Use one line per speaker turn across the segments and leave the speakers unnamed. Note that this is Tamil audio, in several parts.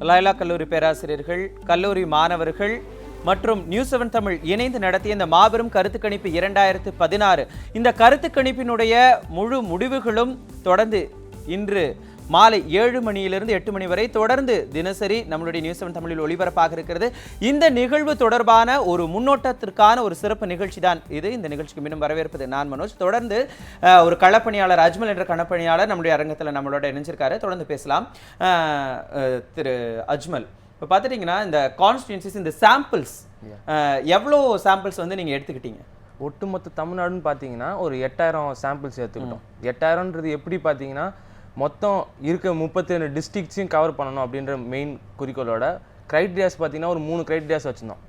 லைலா கல்லூரி பேராசிரியர்கள், கல்லூரி மாணவர்கள் மற்றும் நியூஸ் 7 தமிழ் இணைந்து நடத்திய இந்த மாபெரும் கருத்து கணிப்பு 2016 இந்த கருத்து கணிப்பினுடைய முழு முடிவுகளும் தொடர்ந்து இன்று மாலை 7 மணியிலிருந்து 8 மணி வரை தொடர்ந்து தினசரி நம்மளுடைய நியூஸ் 7 தமிழில் ஒளிபரப்பாக இருக்கிறது. இந்த நிகழ்வு தொடர்பான ஒரு முன்னோட்டத்திற்கான ஒரு சிறப்பு நிகழ்ச்சி தான் இது. இந்த நிகழ்ச்சிக்கு மீண்டும் வரவேற்பது நான் மனோஜ். தொடர்ந்து ஒரு களப்பணியாளர் அஜ்மல் என்ற களப்பணியாளர் நம்முடைய அரங்கத்தில் நம்மளோட இணைஞ்சிருக்காரு. தொடர்ந்து பேசலாம். திரு அஜ்மல், இப்போ பார்த்துட்டிங்கன்னா இந்த கான்ஸ்டிட்யூன்சிஸ், இந்த சாம்பிள்ஸ் எவ்வளோ சாம்பிள்ஸ் வந்து நீங்கள் எடுத்துக்கிட்டீங்க?
ஒட்டுமொத்த தமிழ்நாடுன்னு பார்த்தீங்கன்னா ஒரு 8000 சாம்பிள்ஸ் எடுத்துக்கிட்டோம். 8000ன்றது எப்படி பார்த்தீங்கன்னா மொத்தம் இருக்க 37 டிஸ்ட்ரிக்ட்ஸையும் கவர் பண்ணணும் அப்படின்ற மெயின் குறிக்கோளோட க்ரைட்டீரியாஸ் பார்த்தீங்கன்னா ஒரு 3 க்ரைட்டீரியாஸ் வச்சுருந்தோம்.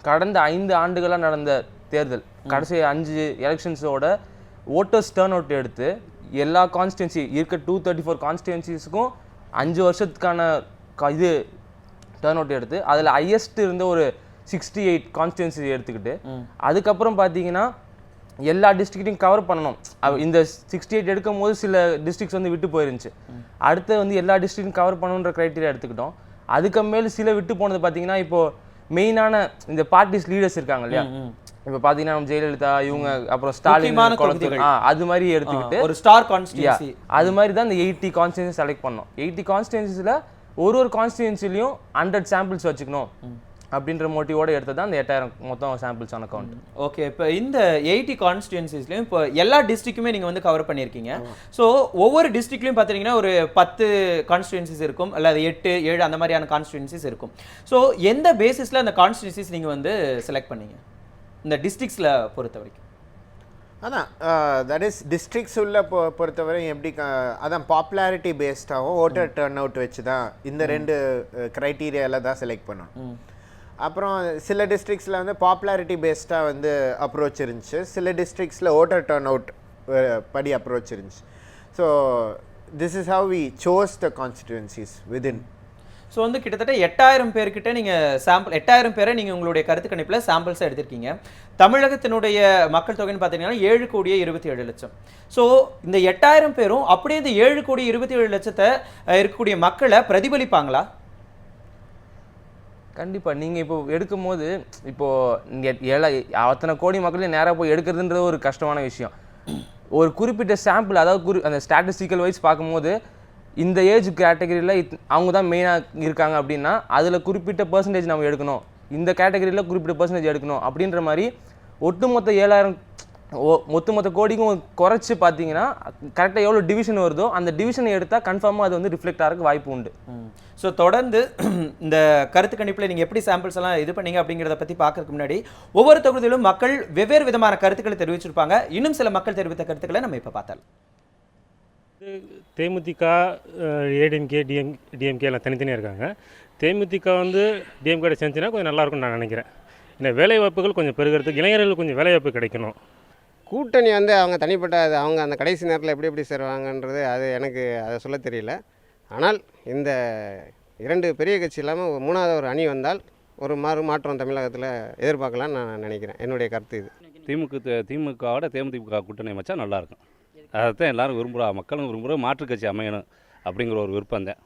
கடந்த 5 ஆண்டுகளாக நடந்த தேர்தல், கடைசி 5 எலெக்ஷன்ஸோட ஓட்டர்ஸ் டர்ன் அவுட் எடுத்து எல்லா கான்ஸ்டிடுவன்சி இருக்க 234 கான்ஸ்டிடுவன்சிஸுக்கும் 5 வருஷத்துக்கான இது டர்ன் அவுட் எடுத்து அதில் ஹையஸ்ட் இருந்த ஒரு 68 கான்ஸ்டிடுவன்சி எடுத்துக்கிட்டு அதுக்கப்புறம் பார்த்தீங்கன்னா எல்லா டிஸ்ட்ரிக்ட்டையும் கவர் பண்ணணும். இந்த 68 எடுக்கும் போது சில டிஸ்ட்ரிக்ட்ஸ் வந்து விட்டு போயிருந்துச்சு. அடுத்து வந்து எல்லா டிஸ்ட்ரிக்ட்டையும் கவர் பண்ணணுன்ற க்ரைட்டீரியா எடுத்துக்கிட்டோம். அதுக்கு மேலே சில விட்டு போனது பார்த்தீங்கன்னா இப்போ மெயினான இந்த பார்ட்டிஸ் லீடர்ஸ் இருக்காங்க இல்லையா, இப்போ பார்த்தீங்கன்னா நம்ம ஜெயலலிதா இவங்க அப்புறம் ஸ்டாலின் அது மாதிரி எடுத்துக்கிட்டு
ஒரு ஸ்டார் கான்ஸ்டிட்யூன்சி
அது மாதிரி தான் இந்த 80 கான்ஸ்டிட்யூன்சி செலக்ட் பண்ணோம். 80 கான்ஸ்டிட்யூன்சிஸில் ஒரு கான்ஸ்டிட்யூன்சிலையும் 100 சாம்பிள்ஸ் வச்சுக்கணும் அப்படின்ற மோட்டிவோட எடுத்தது தான் அந்த 8000 மொத்தம் சாம்பிள்ஸ் ஆன கவுண்ட்.
ஓகே, இப்போ இந்த 80 கான்ஸ்டிட்யூன்சிஸ்லையும் இப்போ எல்லா டிஸ்ட்ரிக்ட்டுமே நீங்கள் வந்து கவர் பண்ணியிருக்கீங்க. ஸோ ஒவ்வொரு டிஸ்ட்ரிக்ட்லையும் பார்த்தீங்கன்னா ஒரு 10 கான்ஸ்டிட்யூன்சிஸ் இருக்கும், அல்லது 8, 7 அந்த மாதிரியான கான்ஸ்டிட்யூன்சிஸ் இருக்கும். ஸோ எந்த பேசிஸில் அந்த கான்ஸ்டிட்யூன்சிஸ் நீங்கள் வந்து செலக்ட் பண்ணீங்க இந்த டிஸ்ட்ரிக்ட்ஸில் பொறுத்த வரைக்கும்?
அதான் தட் இஸ் டிஸ்ட்ரிக்ட்ஸ் உள்ள பொறுத்தவரை எப்படி அதான் பாப்புலாரிட்டி பேஸ்டாகவும் ஓட்டர் டர்ன் அவுட் வச்சு தான் இந்த 2 க்ரைட்டீரியாவில் தான் செலக்ட் பண்ணணும். அப்புறம் சில டிஸ்ட்ரிக்ஸில் வந்து பாப்புலாரிட்டி பேஸ்டாக வந்து அப்ரோச் இருந்துச்சு, சில டிஸ்ட்ரிக்ஸில் ஓட்டர் டர்ன் அவுட் படி அப்ரோச் இருந்துச்சு. So this is how we chose the constituencies within.
So வந்து கிட்டத்தட்ட 8000 பேர்கிட்ட நீங்கள் சாம்பிள் 8000 பேரை நீங்கள் உங்களுடைய கருத்து கணிப்பில் சாம்பிள்ஸாக எடுத்திருக்கீங்க. தமிழகத்தினுடைய மக்கள் தொகைன்னு பார்த்தீங்கன்னா 7,27,00,000. ஸோ இந்த 8000 பேரும் அப்படியே இந்த 7,27,00,000 இருக்கக்கூடிய மக்களை பிரதிபலிப்பாங்களா?
கண்டிப்பாக. நீங்கள் இப்போ எடுக்கும் போது இப்போது அத்தனை கோடி மக்களையும் நேராக போய் எடுக்கிறதுன்றது ஒரு கஷ்டமான விஷயம். ஒரு குறிப்பிட்ட சாம்பிள், அதாவது அந்த ஸ்டாட்டிஸ்டிக்கல் வைஸ் பார்க்கும்போது இந்த ஏஜ் கேட்டகரியில் அவங்க தான் மெயினாக இருக்காங்க அப்படின்னா அதில் குறிப்பிட்ட பர்சன்டேஜ் நம்ம எடுக்கணும், இந்த கேட்டகரியில் குறிப்பிட்ட பர்சன்டேஜ் எடுக்கணும் அப்படின்ற மாதிரி ஒட்டுமொத்த 7000 மொத்த கோடிக்கும் குறைச்சி பார்த்தீங்கன்னா கரெக்டாக எவ்வளோ டிவிஷன் வருதோ அந்த டிவிஷனை எடுத்தால் கன்ஃபார்மாக அது வந்து ரிஃப்ளெக்ட் ஆகிறதுக்கு வாய்ப்பு உண்டு.
ஸோ தொடர்ந்து இந்த கருத்து கணிப்பில் நீங்கள் எப்படி சாம்பிள்ஸ் எல்லாம் இது பண்ணீங்க அப்படிங்கிறத பற்றி பார்க்கறதுக்கு முன்னாடி ஒவ்வொரு தொகுதியிலும் மக்கள் வெவ்வேறு விதமான கருத்துக்களை தெரிவிச்சிருப்பாங்க. இன்னும் சில மக்கள் தெரிவித்த கருத்துக்களை நம்ம இப்போ பார்த்தாலும்.
தேமுதிக, ஏடிஎம்கே, டிஎம்கே எல்லாம் தனித்தனியாக இருக்காங்க. தேமுதிக வந்து டிஎம்கே சேர்ந்துச்சுன்னா கொஞ்சம் நல்லாயிருக்கும்னு நான் நினைக்கிறேன். இந்த வேலைவாய்ப்புகள் கொஞ்சம் பெருகிறதுக்கு இளைஞர்களுக்கு கொஞ்சம் வேலைவாய்ப்பு கிடைக்கணும்.
கூட்டணி வந்து அவங்க தனிப்பட்ட அவங்க அந்த கடைசி நேரத்தில் எப்படி சேருவாங்கன்றது அது எனக்கு அதை சொல்ல தெரியல. ஆனால் இந்த 2 பெரிய கட்சி இல்லாமல் 3வது ஒரு அணி வந்தால் ஒரு மாற்றம் தமிழகத்தில் எதிர்பார்க்கலான்னு நான் நினைக்கிறேன். என்னுடைய கருத்து இது.
திமுகவோட தேமுதிக கூட்டணி வச்சா நல்லாயிருக்கும். அதைத்தான் எல்லோரும் விரும்புகிறா, மக்களும் விரும்புகிற மாற்றுக் கட்சி அமையணும் அப்படிங்கிற ஒரு விருப்பம் தான்.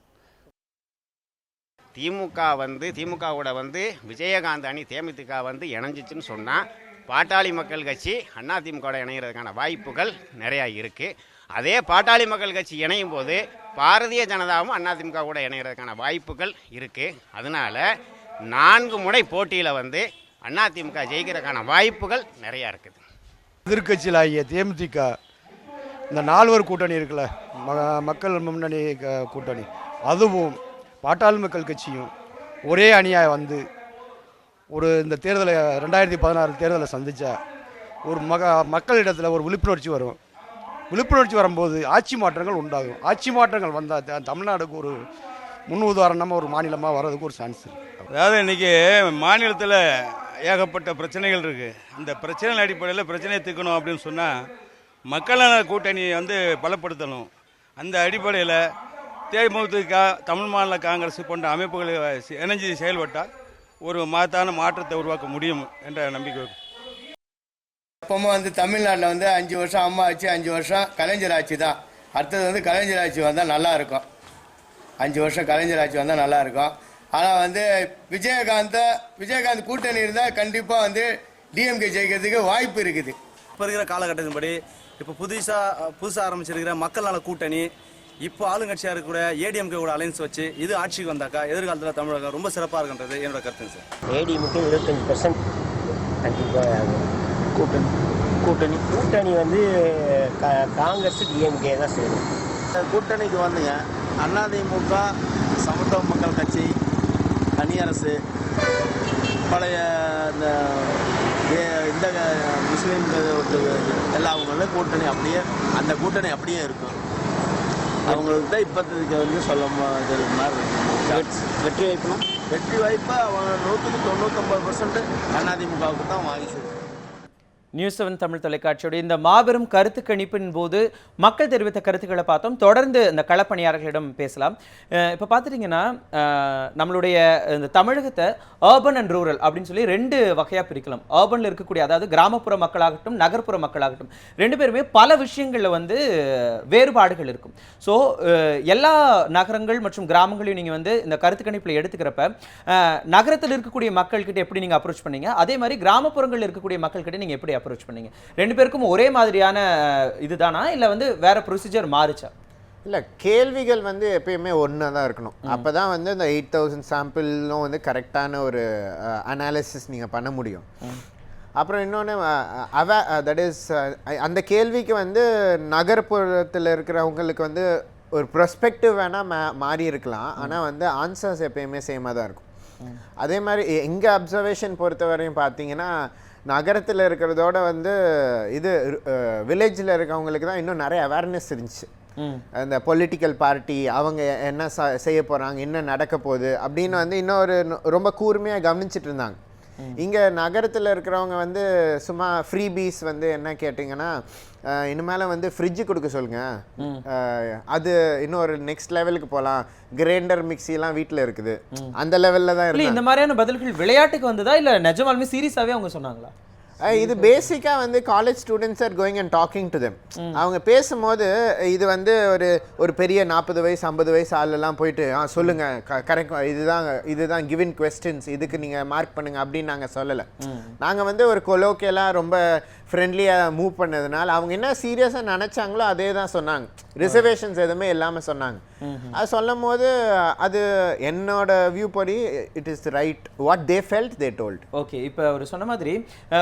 திமுகவோட வந்து விஜயகாந்த் அணி தேமுதிக வந்து இணைஞ்சிச்சுன்னு சொன்னால் பாட்டாளி மக்கள் கட்சி அதிமுகவோட இணைகிறதுக்கான வாய்ப்புகள் நிறையா இருக்குது. அதே பாட்டாளி மக்கள் கட்சி இணையும் போது பாரதிய ஜனதாவும் அதிமுக கூட இணைகிறதுக்கான வாய்ப்புகள் இருக்குது. அதனால் 4 முனை போட்டியில் வந்து அதிமுக ஜெயிக்கிறதுக்கான வாய்ப்புகள் நிறையா இருக்குது.
எதிர்கட்சியில் ஆகிய தேமுதிக இந்த 4 கூட்டணி இருக்குல்ல, மக்கள் முன்னணி கூட்டணி, அதுவும் பாட்டாளி மக்கள் கட்சியும் ஒரே அணியாக வந்து ஒரு இந்த தேர்தலை 2016 தேர்தலை சந்தித்தா ஒரு மக்களிடத்தில் ஒரு விழிப்புணர்ச்சி வரும். விழிப்புணர்ச்சி வரும்போது ஆட்சி மாற்றங்கள் உண்டாகும். ஆட்சி மாற்றங்கள் வந்தால் தமிழ்நாடுக்கு ஒரு முன் உதாரணமாக ஒரு மாநிலமாக வர்றதுக்கு ஒரு சான்ஸ் இருக்குது.
அதாவது இன்றைக்கி மாநிலத்தில் ஏகப்பட்ட பிரச்சனைகள் இருக்குது. அந்த பிரச்சனைகள் அடிப்படையில் பிரச்சனையை தீர்க்கணும் அப்படின்னு சொன்னால் மக்கள் நல கூட்டணியை வந்து பலப்படுத்தணும். அந்த அடிப்படையில் தேமுதிக, தமிழ் மாநில காங்கிரஸ் போன்ற அமைப்புகளை இணைஞ்சு செயல்பட்டால் ஒரு மாற்றத்தை உருவாக்க முடியும் என்ற நம்பிக்கை.
அப்போ வந்து தமிழ்நாட்டில் வந்து 5 வருஷம் அம்மா ஆச்சு, 5 வருஷம் கலைஞர் ஆட்சி தான். அடுத்தது வந்து கலைஞர் ஆட்சி வந்தால் நல்லாயிருக்கும். 5 வருஷம் கலைஞர் ஆட்சி வந்தால் நல்லாயிருக்கும். ஆனால் வந்து விஜயகாந்த் கூட்டணி இருந்தால் கண்டிப்பாக வந்து டிஎம்கே ஜெயிக்கிறதுக்கு வாய்ப்பு இருக்குது.
இப்போ இருக்கிற காலகட்டத்தின்படி இப்போ புதுசாக ஆரம்பிச்சிருக்கிற மக்கள் நல கூட்டணி, இப்போ ஆளுங்கட்சியாக இருக்கக்கூடிய ஏடிஎம்கே கூட அலைன்ஸ் வச்சு இது ஆட்சிக்கு வந்தாக்கா எதிர்காலத்தில் தமிழகம் ரொம்ப சிறப்பாக இருக்குன்றது என்னோட கருத்துங்க சார்.
ஏடிஎம்கே 25% கண்டிப்பாக கூட்டணி வந்து காங்கிரஸ் டிஎம்கே தான் செய்யணும்.
கூட்டணிக்கு வந்துங்க அதிமுக, சமத்துவ மக்கள் கட்சி, தனியரசு, பழைய இந்த முஸ்லீம் எல்லா அவங்களும் கூட்டணி அப்படியே அந்த கூட்டணி அப்படியே இருக்கும். அவங்களுக்கு தான் இப்போதைக்கு வந்து சொல்ல மாதிரி வெற்றி வாய்ப்பு அவங்க 100% அதிமுகவுக்கு தான் வாங்கிச்சு.
நியூஸ் 7 தமிழ் தொலைக்காட்சியோட இந்த மாபெரும் கருத்து கணிப்பின் போது மக்கள் தெரிவித்த கருத்துக்களை பார்த்தோம். தொடர்ந்து இந்த களப்பணியாளர்களிடம் பேசலாம். இப்போ பார்த்துட்டிங்கன்னா நம்மளுடைய இந்த தமிழகத்தை அர்பன் அண்ட் ரூரல் அப்படின்னு சொல்லி 2 வகையாக பிரிக்கலாம். அர்பனில் இருக்கக்கூடிய, அதாவது கிராமப்புற மக்களாகட்டும் நகர்ப்புற மக்களாகட்டும், 2 பேருமே பல விஷயங்களில் வந்து வேறுபாடுகள் இருக்கும். ஸோ எல்லா நகரங்கள் மற்றும் கிராமங்களையும் நீங்கள் வந்து இந்த கருத்து கணிப்பில் எடுத்துக்கிறப்ப நகரத்தில் இருக்கக்கூடிய மக்கள்கிட்ட எப்படி நீங்கள் அப்ரோச் பண்ணீங்க, அதே மாதிரி கிராமப்புறங்களில் இருக்கக்கூடிய மக்கள்கிட்ட நீங்கள் எப்படி அப்ரோச் பண்ணீங்க? 2 பேருக்கும் ஒரே மாதிரியான இதுதானா இல்லை வந்து வேற ப்ரொசீஜர் மாறுச்சா?
இல்லை, கேள்விகள் வந்து எப்பயுமே ஒன்றா தான் இருக்கணும். அப்போ தான் வந்து இந்த 8000 சாம்பிளும் வந்து கரெக்டான ஒரு அனாலிசிஸ் நீங்கள் பண்ண முடியும். அப்புறம் இன்னொன்று தட் இஸ் அந்த கேள்விக்கு வந்து நகர்ப்புறத்தில் இருக்கிறவங்களுக்கு வந்து ஒரு ப்ரொஸ்பெக்டிவ் வேணால் மாறி இருக்கலாம், ஆனால் வந்து ஆன்சர்ஸ் எப்பயுமே சேமாக தான் இருக்கும். அதே மாதிரி எங்கள் அப்சர்வேஷன் பொறுத்த வரையும் பார்த்தீங்கன்னா நகரத்தில் இருக்கிறதோட வந்து இது வில்லேஜில் இருக்கவங்களுக்கு தான் இன்னும் நிறைய அவேர்னஸ் இருந்துச்சு. அந்த பொலிட்டிக்கல் பார்ட்டி அவங்க என்ன செய்ய போகிறாங்க, என்ன நடக்க போகுது அப்படின்னு வந்து இன்னொரு ரொம்ப கூர்மையாக கவனிச்சிட்டு இருந்தாங்க. இங்கே நகரத்தில் இருக்கிறவங்க வந்து சும்மா ஃப்ரீபீஸ் வந்து என்ன கேட்டிங்கன்னா, இனிமேல் வந்து ஃப்ரிட்ஜு கொடுக்க சொல்லுங்கள், அது இன்னும் ஒரு நெக்ஸ்ட் லெவலுக்கு போகலாம், கிரைண்டர் மிக்சிலாம் வீட்டில் இருக்குது, அந்த லெவலில் தான் இருக்கு.
இந்த மாதிரியான பதில்கள் விளையாட்டுக்கு வந்ததா இல்லை நிஜமாலுமே சீரியஸாகவே அவங்க சொன்னாங்களா?
இது பேசிக்காக வந்து college students are going and talking to them. அவங்க பேசும்போது இது வந்து ஒரு பெரிய 40 வயசு 50 வயசு ஆளெல்லாம் போயிட்டு சொல்லுங்கள் கரெக்ட், இதுதான் கிவன் கொஸ்டின்ஸ், இதுக்கு நீங்கள் மார்க் பண்ணுங்கள் அப்படின்னு நாங்கள் சொல்லலை. நாங்கள் வந்து ஒரு கொலோக்கியலாக ரொம்ப ஃப்ரெண்ட்லியாக மூவ் பண்ணதுனால அவங்க என்ன சீரியஸாக நினச்சாங்களோ அதே தான் சொன்னாங்க. ரிசர்வேஷன்ஸ் எதுவுமே இல்லாமல் சொன்னாங்க. அது சொல்லும் போது அது என்னோட வியூ படி it is right, what they felt they told.
Okay, இப்போ அவர் சொன்ன மாதிரி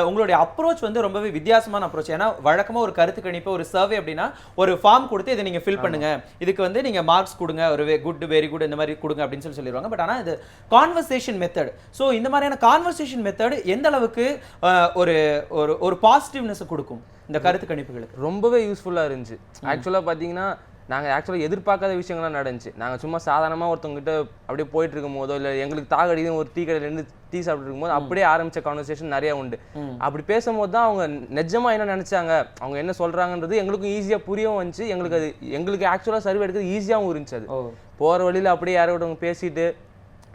உங்களுடைய அப்ரோச் வந்து ரொம்பவே வித்தியாசமான அப்ரோச். ஏன்னா வழக்கமாக ஒரு கருத்து கணிப்பு, ஒரு சர்வே அப்படின்னா ஒரு ஃபார்ம் கொடுத்து இதை நீங்கள் ஃபில் பண்ணுங்க, இதுக்கு வந்து நீங்கள் மார்க்ஸ் கொடுங்க, ஒரு குட் வெரி குட் இந்த மாதிரி கொடுங்க அப்படின்னு சொல்லிடுவாங்க. பட் ஆனால் இது கான்வர்சேஷன் மெத்தட். ஸோ இந்த மாதிரியான கான்வர்சேஷன் மெத்தட் எந்த அளவுக்கு ஒரு பாசிட்டிவ்னஸ் கொடுக்கும் இந்த கருத்து கணிப்புகளுக்கு?
ரொம்பவே யூஸ்ஃபுல்லாக இருந்துச்சு. ஆக்சுவலாக பார்த்தீங்கன்னா நாங்கள் எதிர்பார்க்காத விஷயங்கள்லாம் நடந்துச்சு. நாங்கள் சும்மா சாதாரணமாக ஒருத்தவங்ககிட்ட அப்படியே போயிட்டு இருக்கும் போதோ இல்லை எங்களுக்கு தாகடியும் ஒரு டீ கடையிலேருந்து டீ சாப்பிட்டு இருக்கும்போது அப்படியே ஆரம்பித்த கான்வர்சேஷன் நிறையா உண்டு. அப்படி பேசும்போது தான் அவங்க நிஜமாக என்ன நினச்சாங்க, அவங்க என்ன சொல்கிறாங்கன்றது எங்களுக்கும் ஈஸியாக புரியவும் வந்துச்சு. எங்களுக்கு ஆக்சுவலாக சர்வே எடுக்கிறது ஈஸியாகவும் இருந்துச்சு. அது போகிற வழியில் அப்படியே யாரோடவங்க பேசிட்டு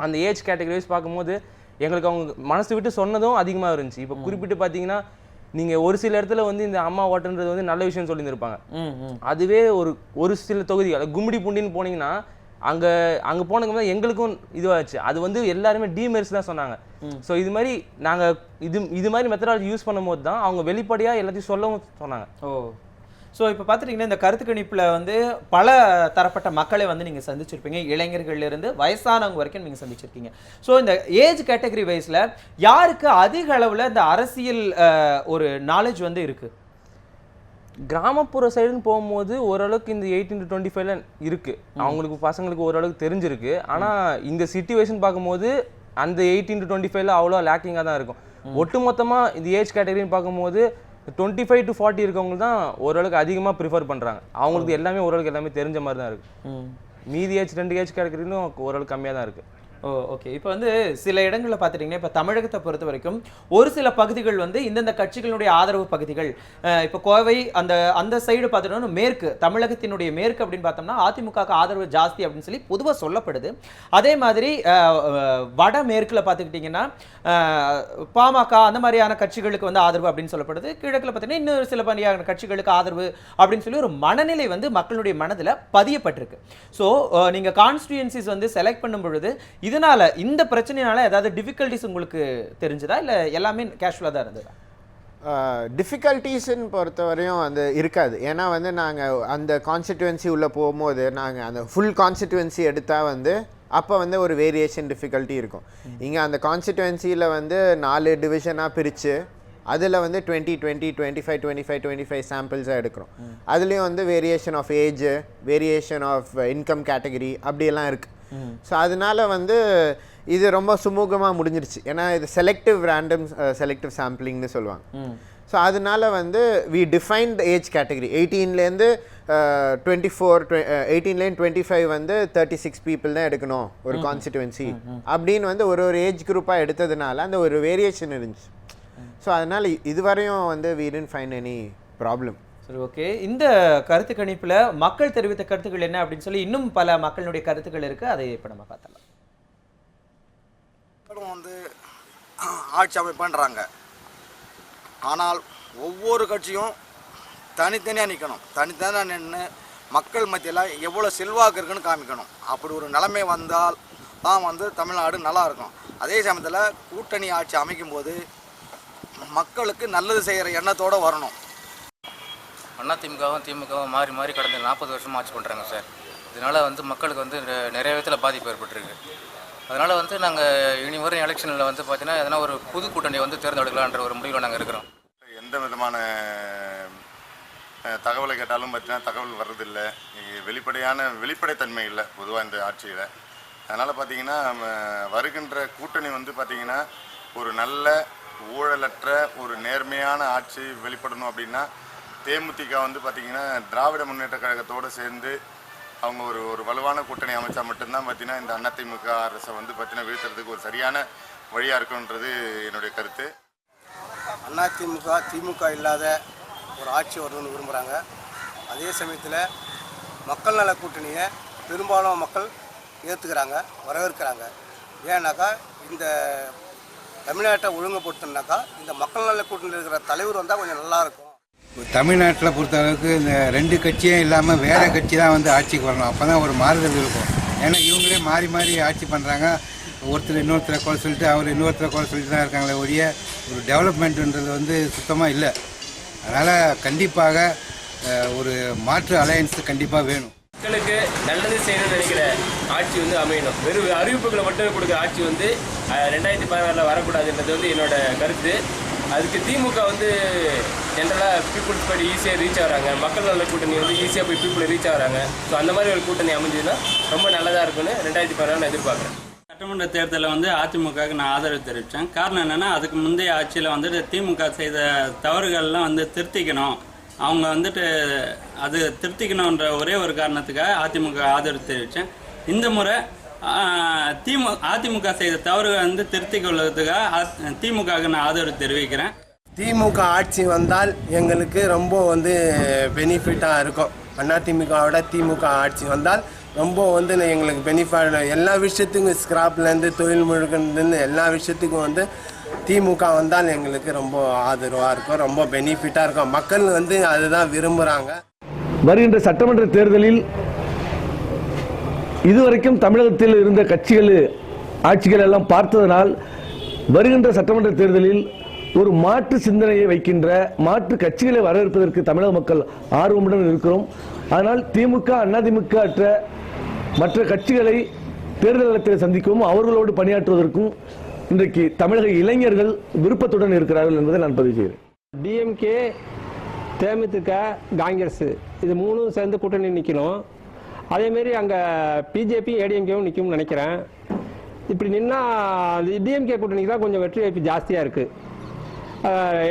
அந்த ஏஜ் கேட்டகரிஸ் பார்க்கும்போது எங்களுக்கு அவங்க மனசு விட்டு சொன்னதும் அதிகமாக இருந்துச்சு. இப்போ குறிப்பிட்டு பார்த்தீங்கன்னா நீங்கள் ஒரு சில இடத்துல வந்து இந்த அம்மா ஓட்டுன்றது வந்து நல்ல விஷயம் சொல்லியிருந்திருப்பாங்க. அதுவே ஒரு சில தொகுதி கும்மிடி பூண்டின்னு போனீங்கன்னா அங்கே போனதுக்கு எங்களுக்கும் இதுவாச்சு. அது வந்து எல்லாருமே டிமெரிட்ஸ் தான் சொன்னாங்க. ஸோ இது மாதிரி நாங்கள் இது மாதிரி மெத்தடாலஜி யூஸ் பண்ணும்போது தான் அவங்க வெளிப்படையாக எல்லாத்தையும் சொல்லவும் சொன்னாங்க.
ஸோ இப்போ பார்த்துட்டிங்கன்னா இந்த கருத்து கணிப்பில் வந்து பல தரப்பட்ட மக்களை வந்து நீங்கள் சந்திச்சிருப்பீங்க. இளைஞர்கள்லேருந்து வயசானவங்க வரைக்கும் நீங்கள் சந்திச்சிருக்கீங்க. ஸோ இந்த ஏஜ் கேட்டகரி வைஸில் யாருக்கு அதிக அளவில் இந்த அரசியல் ஒரு நாலேஜ் வந்து இருக்குது?
கிராமப்புற சைடுன்னு போகும்போது ஓரளவுக்கு இந்த 18 to 25 இருக்குது. அவங்களுக்கு பசங்களுக்கு ஓரளவுக்கு தெரிஞ்சிருக்கு. ஆனால் இந்த சிச்சுவேஷன் பார்க்கும்போது அந்த 18 to 25 அவ்வளோ லேக்கிங்காக தான் இருக்கும். ஒட்டுமொத்தமாக இந்த ஏஜ் கேட்டகரின்னு பார்க்கும்போது 25 to 40 இருக்கவங்க தான் ஓரளவுக்கு அதிகமாக ப்ரிஃபர் பண்ணுறாங்க. அவங்களுக்கு ஓரளவுக்கு எல்லாமே தெரிஞ்ச மாதிரி தான் இருக்குது. மீதி ஏஜ் 2 ஏஜ் கேட்டகரிலும் ஓரளவுக்கு கம்மியாக தான் இருக்குது.
ஓகே, இப்போ வந்து சில இடங்களில் பார்த்துட்டிங்கன்னா இப்போ தமிழகத்தை பொறுத்த வரைக்கும் ஒரு சில பகுதிகள் வந்து இந்தந்த கட்சிகளுடைய ஆதரவு பகுதிகள். இப்போ கோவை அந்த சைடு பார்த்துட்டோம்னா மேற்கு தமிழகத்தினுடைய மேற்கு அப்படின்னு பார்த்தோம்னா அதிமுகவுக்கு ஆதரவு ஜாஸ்தி அப்படின்னு சொல்லி பொதுவாக சொல்லப்படுது. அதே மாதிரி வட மேற்கில் பார்த்துக்கிட்டிங்கன்னா பாமக அந்த மாதிரியான கட்சிகளுக்கு வந்து ஆதரவு அப்படின்னு சொல்லப்படுது. கிழக்கில் பார்த்தீங்கன்னா இன்னும் சில மாதிரியான கட்சிகளுக்கு ஆதரவு அப்படின்னு சொல்லி ஒரு மனநிலை வந்து மக்களுடைய மனதில் பதியப்பட்டிருக்கு. ஸோ நீங்கள் கான்ஸ்டியூன்சிஸ் வந்து செலக்ட் பண்ணும் பொழுது இதனால இந்த பிரச்சனைனால ஏதாவது டிஃபிகல்ட்டிஸ் உங்களுக்கு தெரிஞ்சதா இல்லை எல்லாமே கேஷுவலாக தான் இருந்ததா?
டிஃபிகல்ட்டிஸ்ன்னு பொறுத்தவரையும் அது இருக்காது. ஏன்னா வந்து நாங்கள் அந்த கான்ஸ்டிட்யூவன்சி உள்ளே போகும்போது நாங்கள் அந்த ஃபுல் கான்ஸ்டிட்யூவன்சி எடுத்தால் வந்து அப்போ வந்து ஒரு வேரியேஷன் டிஃபிகல்ட்டி இருக்கும். இங்கே அந்த கான்ஸ்டிட்யூவன்சியில் வந்து 4 டிவிஷனாக பிரித்து அதில் வந்து 25 சாம்பிள்ஸாக எடுக்கிறோம். அதுலேயும் வந்து variation of age, variation of income category அப்படியெல்லாம் இருக்குது. ஸோ அதனால வந்து இது ரொம்ப சுமூகமாக முடிஞ்சிருச்சு. ஏன்னா இது செலக்டிவ் சாம்பிளிங்னு சொல்லுவாங்க. ஸோ அதனால வந்து வி டிஃபைன்ட் ஏஜ் கேட்டகரி 18லேருந்து 25 வந்து 36 பீப்புள் தான் எடுக்கணும் ஒரு கான்ஸ்டிட்யூவன்சி அப்படின்னு வந்து ஒரு ஏஜ் குரூப்பாக எடுத்ததுனால அந்த ஒரு வேரியேஷன் இருந்துச்சு. ஸோ அதனால் இதுவரையும் வந்து we didn't find any problem.
சரி, ஓகே. இந்த கருத்து கணிப்பில் மக்கள் தெரிவித்த கருத்துக்கள் என்ன அப்படின்னு சொல்லி இன்னும் பல மக்களுடைய கருத்துக்கள் இருக்குது. அதை இப்போ நம்ம பார்த்தலாம்.
வந்து ஆட்சி அமைப்புன்றாங்க. ஆனால் ஒவ்வொரு கட்சியும் தனித்தனியாக நிற்கணும். தனித்தனியாக நின்று மக்கள் மத்தியில் எவ்வளோ செல்வாக்கு இருக்குன்னு காமிக்கணும். அப்படி ஒரு நிலைமை வந்தால் தான் வந்து தமிழ்நாடு நல்லா இருக்கும். அதே சமயத்தில் கூட்டணி ஆட்சி அமைக்கும்போது மக்களுக்கு நல்லது செய்கிற எண்ணத்தோடு வரணும்.
அதிமுகவும் திமுகவும் மாறி மாறி கடந்த 40 வருஷமாக ஆட்சி பண்ணுறாங்க சார். இதனால் வந்து மக்களுக்கு வந்து நிறைய விதத்தில் பாதிப்பு ஏற்பட்டுருக்கு. அதனால் வந்து நாங்கள் இனி வரும் எலெக்ஷனில் வந்து பார்த்தீங்கன்னா எதனா ஒரு புது கூட்டணியை வந்து தேர்ந்தெடுக்கலான்ற ஒரு முடிவில் நாங்கள் இருக்கிறோம்.
எந்த விதமான தகவலை கேட்டாலும் பார்த்தீங்கன்னா தகவல் வர்றதில்லை. வெளிப்படைத்தன்மை இல்லை பொதுவாக இந்த ஆட்சியில். அதனால் பார்த்தீங்கன்னா வருகின்ற கூட்டணி வந்து பார்த்திங்கன்னா ஒரு நல்ல ஊழலற்ற ஒரு நேர்மையான ஆட்சி வெளிப்படணும் அப்படின்னா தேமுதிக வந்து பார்த்திங்கன்னா திராவிட முன்னேற்ற கழகத்தோடு சேர்ந்து அவங்க ஒரு வலுவான கூட்டணி அமைச்சா மட்டும்தான் பார்த்தீங்கன்னா இந்த அதிமுக அரசை வந்து பார்த்தீங்கன்னா வீழ்த்துறதுக்கு ஒரு சரியான வழியாக இருக்குன்றது என்னுடைய கருத்து.
அதிமுக திமுக இல்லாத ஒரு ஆட்சி வரணும்னு விரும்புகிறாங்க. அதே சமயத்தில் மக்கள் நல கூட்டணியை பெரும்பாலும் மக்கள் ஏற்றுக்கிறாங்க, வரவேற்கிறாங்க. ஏன்னாக்கா இந்த தமிழ்நாட்டை ஒழுங்குபடுத்தினாக்கா இந்த மக்கள் நல கூட்டணியில் இருக்கிற தலைவர் வந்தால் கொஞ்சம் நல்லாயிருக்கும்.
தமிழ்நாட்டில் பொறுத்தளவுக்கு இந்த 2 கட்சியும் இல்லாமல் வேறு கட்சி தான் வந்து ஆட்சிக்கு வரணும். அப்போ தான் ஒரு மாறுதல் இருக்கும். ஏன்னா இவங்களே மாறி மாறி ஆட்சி பண்ணுறாங்க. ஒருத்தர் இன்னொருத்தரை குறை சொல்லிட்டு அவர் இன்னொருத்தரை குறை சொல்லிட்டு தான் இருக்காங்களே ஒழிய ஒரு டெவலப்மெண்ட்டுன்றது வந்து சுத்தமாக இல்லை. அதனால் கண்டிப்பாக ஒரு மாற்று அலையன்ஸ் கண்டிப்பாக வேணும்.
மக்களுக்கு நல்லது செய்யணும்னு நினைக்கிற ஆட்சி வந்து அமையணும். வெறும் அறிவிப்புகளை மட்டும் கொடுக்குற ஆட்சி வந்து 2016 வரக்கூடாதுன்றது வந்து என்னோட கருத்து. அதுக்கு திமுக வந்து ஜென்ரலாக பீப்புள்ஸ் படி ஈஸியாக ரீச் ஆகிறாங்க. மக்கள் நல கூட்டணி வந்து ஈஸியாக போய் பீப்புளை ரீச் ஆகிறாங்க. ஸோ அந்த மாதிரி ஒரு கூட்டணி அமைஞ்சதுன்னா ரொம்ப நல்லதாக இருக்குன்னு 2016 நான் எதிர்பார்க்குறேன்.
சட்டமன்ற தேர்தலில் வந்து அதிமுகவுக்கு நான் ஆதரவு தெரிவித்தேன். காரணம் என்னென்னா அதுக்கு முந்தைய ஆட்சியில் வந்துட்டு திமுக செய்த தவறுகள்லாம் வந்து திருத்திக்கணும். அவங்க வந்துட்டு அது திருத்திக்கணுன்ற ஒரே ஒரு காரணத்துக்காக அதிமுக ஆதரவு தெரிவித்தேன். இந்த முறை அதிமுக செய்த தவறுகள் வந்து திருத்திக் கொள்வதற்காக திமுகவுக்கு நான் ஆதரவு தெரிவிக்கிறேன்.
திமுக ஆட்சி வந்தால் எங்களுக்கு ரொம்ப வந்து பெனிஃபிட்டாக இருக்கும். அதிமுகவோட திமுக ஆட்சி வந்தால் ரொம்ப வந்து எங்களுக்கு பெனிஃபிட். எல்லா விஷயத்துக்கும் ஸ்கிராப்லேருந்து தொழில் முழுக்கலேருந்து எல்லா விஷயத்துக்கும் வந்து திமுக வந்தால் எங்களுக்கு ரொம்ப ஆதரவாக இருக்கும், ரொம்ப பெனிஃபிட்டாக இருக்கும். மக்கள் வந்து அதுதான் விரும்புகிறாங்க.
வருகின்ற சட்டமன்ற தேர்தலில் இதுவரைக்கும் தமிழகத்தில் இருந்த கட்சிகள் ஆட்சிகள் எல்லாம் பார்த்ததனால் வருகின்ற சட்டமன்ற தேர்தலில் ஒரு மாற்று சிந்தனையை வைக்கின்ற மாற்று கட்சிகளை வரவேற்பதற்கு தமிழக மக்கள் ஆர்வமுடன் இருக்கிறோம். அதனால் திமுக அதிமுக அற்ற மற்ற கட்சிகளை தேர்தல் களத்தில் சந்திக்கவும் அவர்களோடு பணியாற்றுவதற்கும் இன்றைக்கு தமிழக இளைஞர்கள் விருப்பத்துடன் இருக்கிறார்கள் என்பதை நான் பதிவு செய்கிறேன்.
டிஎம்கே, தேமுதிக, காங்கிரஸ் இது 3 சேர்ந்து கூட்டணி நிற்கணும். அதேமாரி அங்கே பிஜேபி ஏடிஎம்கேவும் நிற்கும்னு நினைக்கிறேன். இப்படி நின்னா டிஎம்கே கூட்டணிக்கு தான் கொஞ்சம் வெற்றி வாய்ப்பு ஜாஸ்தியாக இருக்குது.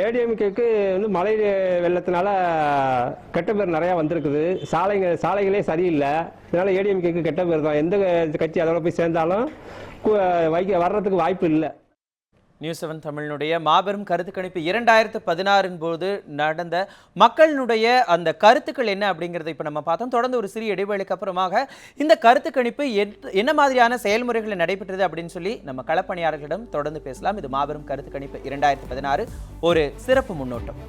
ஏடிஎம்கேக்கு வந்து மழை வெள்ளத்தினால கெட்ட பேர் நிறையா வந்திருக்குது. சாலைகளே சரியில்லை. இதனால் ஏடிஎம்கேக்கு கெட்ட பேர் தான். எந்த கட்சி அதோட போய் சேர்ந்தாலும் வர்றதுக்கு வாய்ப்பு இல்லை.
நியூஸ் 7 தமிழினுடைய மாபெரும் கருத்து கணிப்பு 2016 போது நடந்த மக்களினுடைய அந்த கருத்துக்கள் என்ன அப்படிங்கிறத இப்போ நம்ம பார்த்தோம். தொடர்ந்து ஒரு சிறிய இடைவேளைக்கு அப்புறமாக இந்த கருத்து கணிப்பு என்ன மாதிரியான செயல்முறைகள் நடைபெற்றது அப்படின்னு சொல்லி நம்ம களப்பணியாளர்களிடம் தொடர்ந்து பேசலாம். இது மாபெரும் கருத்து கணிப்பு 2016 ஒரு சிறப்பு முன்னோட்டம்.